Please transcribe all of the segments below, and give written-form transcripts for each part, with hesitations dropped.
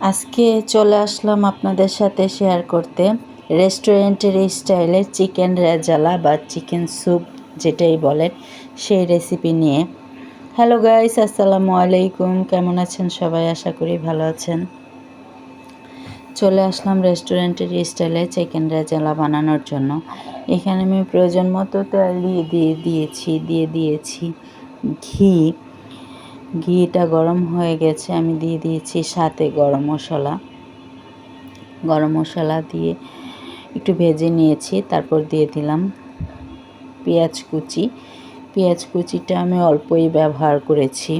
আজকে চলে আসলাম আপনাদের সাথে শেয়ার করতে রেস্টুরেন্টের স্টাইলে চিকেন রেজালা বা চিকেন স্যুপ যেটাই বলেন সেই রেসিপি নিয়ে। হ্যালো গাইস, আসসালামু আলাইকুম। কেমন আছেন সবাই? আশা করি ভালো আছেন। চলে আসলাম রেস্টুরেন্টের স্টাইলে চিকেন রেজালা বানানোর জন্য। এখানে আমি প্রয়োজন মতো তেল দিয়ে দিয়েছি ঘি। ঘিটা গরম হয়ে গেছে, আমি দিয়ে দিয়েছি সাথে গরম মশলা দিয়ে একটু ভেজে নিয়েছি। তারপর দিয়ে দিলাম পেঁয়াজ কুচিটা আমি অল্পই ব্যবহার করেছি,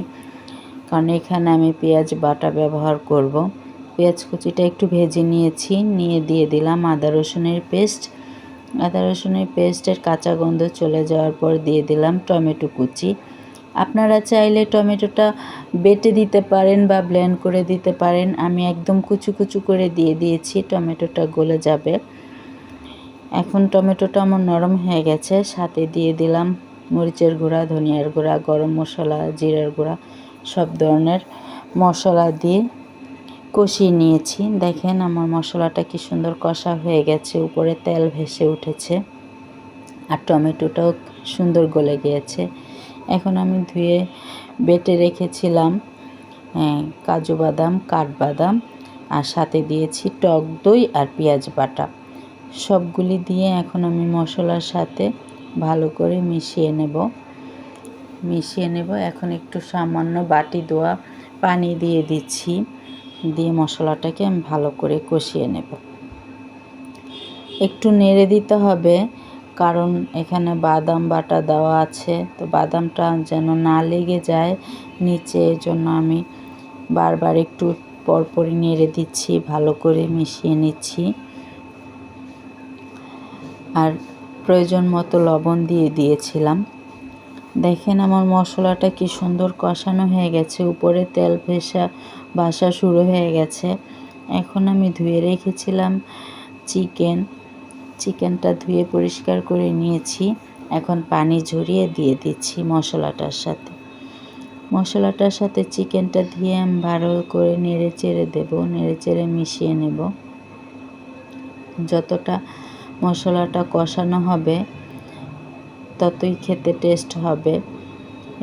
কারণ এখানে আমি পেঁয়াজ বাটা ব্যবহার করব। পেঁয়াজ কুচিটা একটু ভেজে নিয়েছি, নিয়ে দিয়ে দিলাম আদা রসুনের পেস্টের কাঁচা গন্ধ চলে যাওয়ার পর দিয়ে দিলাম টমেটো কুচি। আপনারা চাইলে টমেটোটা বেটে দিতে পারেন বা ব্লেন্ড করে দিতে পারেন। আমি একদম কুচু করে দিয়ে দিয়েছি, টমেটোটা গলে যাবে। এখন টমেটোটা আমার নরম হয়ে গেছে, সাথে দিয়ে দিলাম মরিচের গুঁড়া, ধনিয়ার গুঁড়া, গরম মশলা, জিরার গুঁড়া, সব ধরনের মশলা দিয়ে কষিয়ে নিয়েছি। দেখেন আমার মশলাটা কি সুন্দর কষা হয়ে গেছে, উপরে তেল ভেসে উঠেছে আর টমেটোটাও সুন্দর গলে গিয়েছে। এখন আমি ধুয়ে বেটে রেখেছিলাম কাজু বাদাম, কাঠবাদাম, আর সাথে দিয়েছি টক দই আর পেঁয়াজ বাটা। সবগুলি দিয়ে এখন আমি মশলার সাথে ভালো করে মিশিয়ে নেব। এখন একটু সামান্য বাটি ধোয়া পানি দিয়ে দিচ্ছি, দিয়ে মশলাটাকে আমি ভালো করে কষিয়ে নেব। একটু নেড়ে দিতে হবে, কারণ এখানে বাদাম বাটা দেওয়া আছে, তো বাদামটা যেন না লেগে যায় নিচে, এজন্য আমি বারবার একটু পরপরই নেড়ে দিচ্ছি, ভালো করে মিশিয়ে নিচ্ছি। আর প্রয়োজন মতো লবণ দিয়ে দিয়েছিলাম। দেখেন আমার মশলাটা কি সুন্দর কষানো হয়ে গেছে, উপরে তেল ভাসা শুরু হয়ে গেছে। এখন আমি ধুয়ে রেখেছিলাম চিকেনটা ধুয়ে পরিষ্কার করে নিয়েছি। এখন পানি ঝরিয়ে দিয়ে দিচ্ছি মশলাটার সাথে চিকেনটা দিয়ে আমি ভালো করে নেড়ে চেড়ে মিশিয়ে নেব। যতটা মশলাটা কষানো হবে ততই খেতে টেস্ট হবে,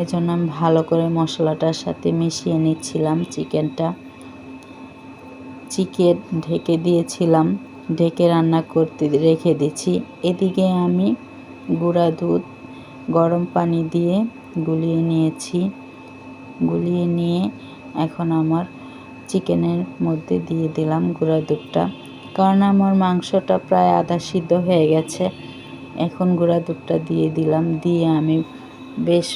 এজন্য আমি ভালো করে মশলাটার সাথে মিশিয়ে নিচ্ছিলাম। চিকেন ঢেকে দিয়েছিলাম, ঢেকে রান্না করতে রেখে দিচ্ছি। এদিকে আমি গুঁড়া দুধ গরম পানি দিয়ে গুলিয়ে নিয়ে এখন আমার চিকেনের মধ্যে দিয়ে দিলাম গুঁড়া দুধটা, কারণ আমার মাংসটা প্রায় আধা সিদ্ধ হয়ে গেছে। এখন গুঁড়া দুধটা দিয়ে দিলাম, দিয়ে আমি বেশ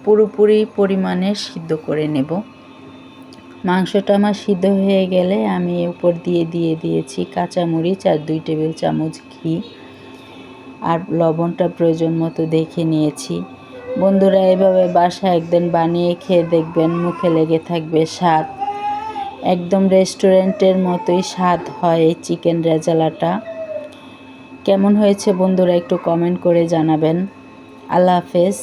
পুরোপুরি পরিমাণে সিদ্ধ করে নেব। মাংসটা আমার সিদ্ধ হয়ে গেলে আমি উপর দিয়ে দিয়েছি কাঁচামরিচ আর 2 টেবিল চামচ ঘি, আর লবণটা প্রয়োজন মতো দেখে নিয়েছি। বন্ধুরা, এভাবে বাসায় একদিন বানিয়ে খেয়ে দেখবেন, মুখে লেগে থাকবে স্বাদ। একদম রেস্টুরেন্টের মতোই স্বাদ হয় এই চিকেন রেজালাটা। কেমন হয়েছে বন্ধুরা একটু কমেন্ট করে জানাবেন। আল্লাহ হাফেজ।